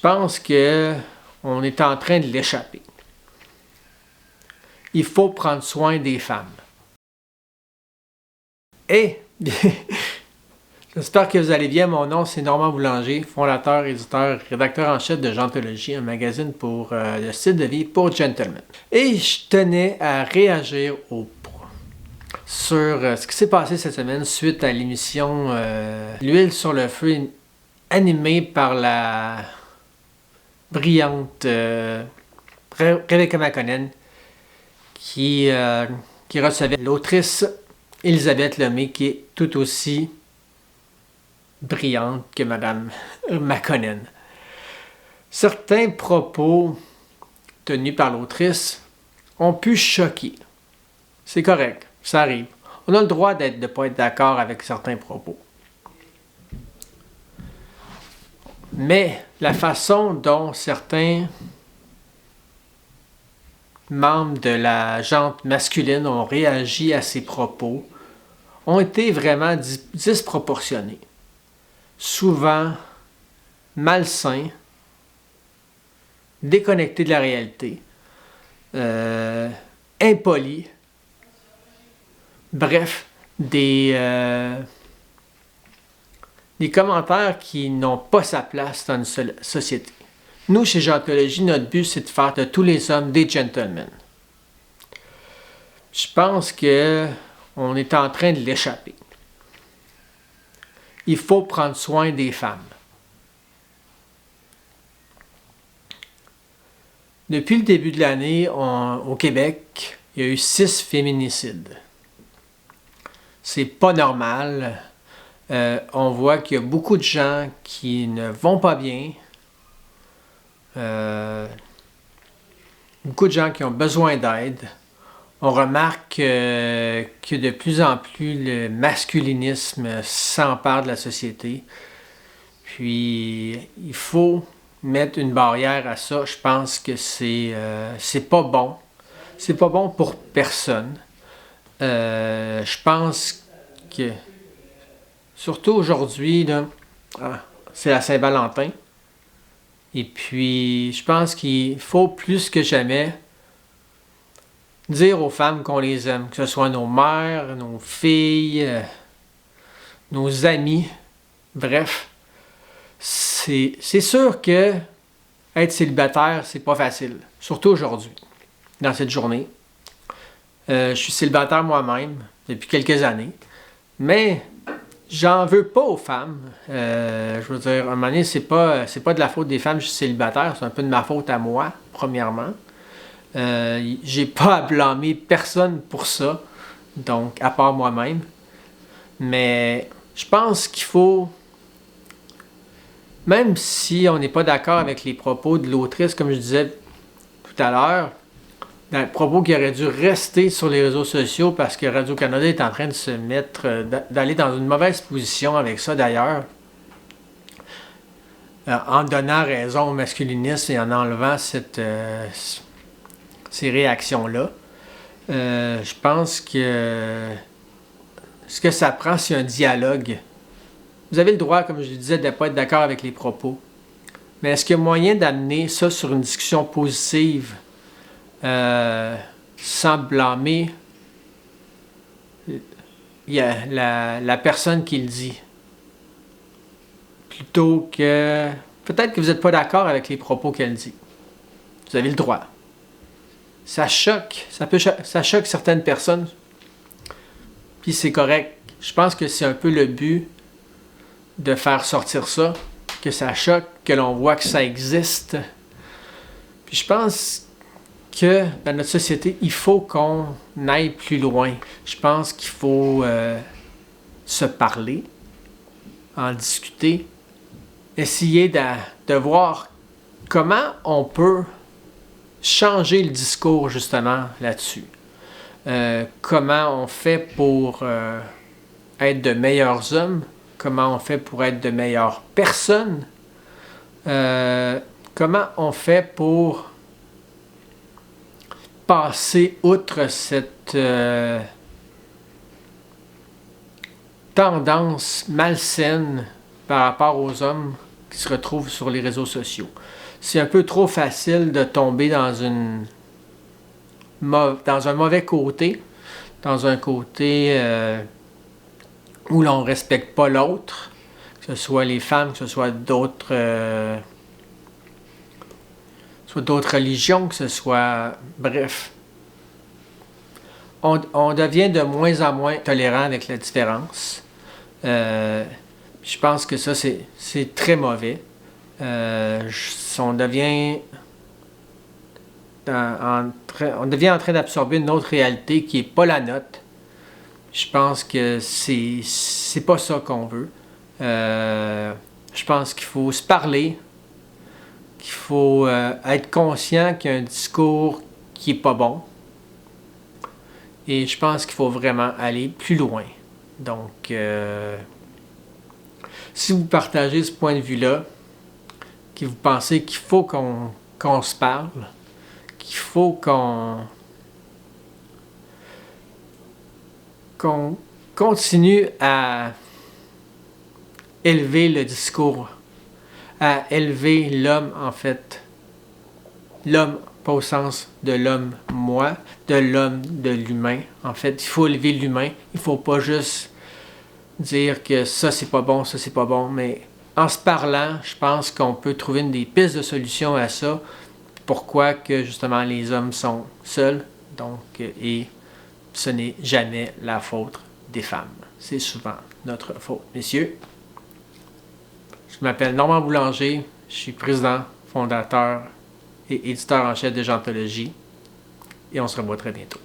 pense que on est en train de l'échapper. Il faut prendre soin des femmes. Et j'espère que vous allez bien. Mon nom, c'est Normand Boulanger, fondateur, éditeur, rédacteur en chef de Gentologie, un magazine pour le style de vie pour gentlemen. Et je tenais à réagir sur ce qui s'est passé cette semaine suite à l'émission L'huile sur le feu, animée par la brillante Rebecca McConnell, qui recevait l'autrice Elisabeth Lemay, qui est tout aussi brillante que Madame McConnell. Certains propos tenus par l'autrice ont pu choquer. C'est correct, ça arrive. On a le droit de ne pas être d'accord avec certains propos. Mais la façon dont certains membres de la gente masculine ont réagi à ces propos ont été vraiment disproportionnés. Souvent malsains, déconnectés de la réalité, impolis, bref, des commentaires qui n'ont pas sa place dans une société. Nous, chez Gentologie, notre but, c'est de faire de tous les hommes des gentlemen. Je pense que on est en train de l'échapper. Il faut prendre soin des femmes. Depuis le début de l'année, au Québec, il y a eu 6 féminicides. C'est pas normal. On voit qu'il y a beaucoup de gens qui ne vont pas bien. Beaucoup de gens qui ont besoin d'aide. On remarque que de plus en plus le masculinisme s'empare de la société. Puis il faut mettre une barrière à ça. Je pense que c'est pas bon. C'est pas bon pour personne. Je pense que surtout aujourd'hui, là, c'est la Saint-Valentin. Et puis, je pense qu'il faut plus que jamais dire aux femmes qu'on les aime, que ce soit nos mères, nos filles, nos amis. Bref, c'est sûr que être célibataire, c'est pas facile. Surtout aujourd'hui, dans cette journée. Je suis célibataire moi-même depuis quelques années. Mais j'en veux pas aux femmes. Je veux dire, à un moment donné, c'est pas de la faute des femmes, je suis célibataire, c'est un peu de ma faute à moi, premièrement. J'ai pas à blâmer personne pour ça, donc à part moi-même. Mais je pense qu'il faut, même si on n'est pas d'accord avec les propos de l'autrice, comme je disais tout à l'heure, un propos qui aurait dû rester sur les réseaux sociaux parce que Radio-Canada est en train de se mettre, d'aller dans une mauvaise position avec ça d'ailleurs, en donnant raison au masculinisme et en enlevant ces réactions-là. Je pense que ce que ça prend, c'est un dialogue. Vous avez le droit, comme je disais, de ne pas être d'accord avec les propos. Mais est-ce qu'il y a moyen d'amener ça sur une discussion positive sans blâmer la personne qui le dit? Plutôt que peut-être que vous n'êtes pas d'accord avec les propos qu'elle dit. Vous avez le droit. Ça choque. Ça choque certaines personnes. Puis c'est correct. Je pense que c'est un peu le but de faire sortir ça. Que ça choque, que l'on voit que ça existe. Puis je pense que dans notre société, il faut qu'on aille plus loin. Je pense qu'il faut se parler, en discuter, essayer de voir comment on peut changer le discours justement là-dessus. Comment on fait pour être de meilleurs hommes, comment on fait pour être de meilleures personnes, comment on fait pour passer outre cette tendance malsaine par rapport aux hommes qui se retrouvent sur les réseaux sociaux. C'est un peu trop facile de tomber dans un mauvais côté, dans un côté où l'on ne respecte pas l'autre, que ce soit les femmes, que ce soit d'autres religions, que ce soit... Bref. On devient de moins en moins tolérant avec la différence. Je pense que ça, c'est très mauvais. On devient en train d'absorber une autre réalité qui n'est pas la nôtre. Je pense que c'est pas ça qu'on veut. Je pense qu'il faut se parler, qu'il faut être conscient qu'il y a un discours qui est pas bon. Et je pense qu'il faut vraiment aller plus loin. Donc, si vous partagez ce point de vue-là, que vous pensez qu'il faut qu'on se parle, qu'il faut qu'on continue à élever le discours, à élever l'homme en fait. L'homme, pas au sens de l'homme moi, de l'homme de l'humain. En fait, il faut élever l'humain. Il ne faut pas juste dire que ça c'est pas bon, ça c'est pas bon, mais en se parlant, je pense qu'on peut trouver des pistes de solution à ça. Pourquoi que justement les hommes sont seuls, donc, et ce n'est jamais la faute des femmes. C'est souvent notre faute. Messieurs, je m'appelle Normand Boulanger, je suis président, fondateur et éditeur en chef de Géantologie, et on se revoit très bientôt.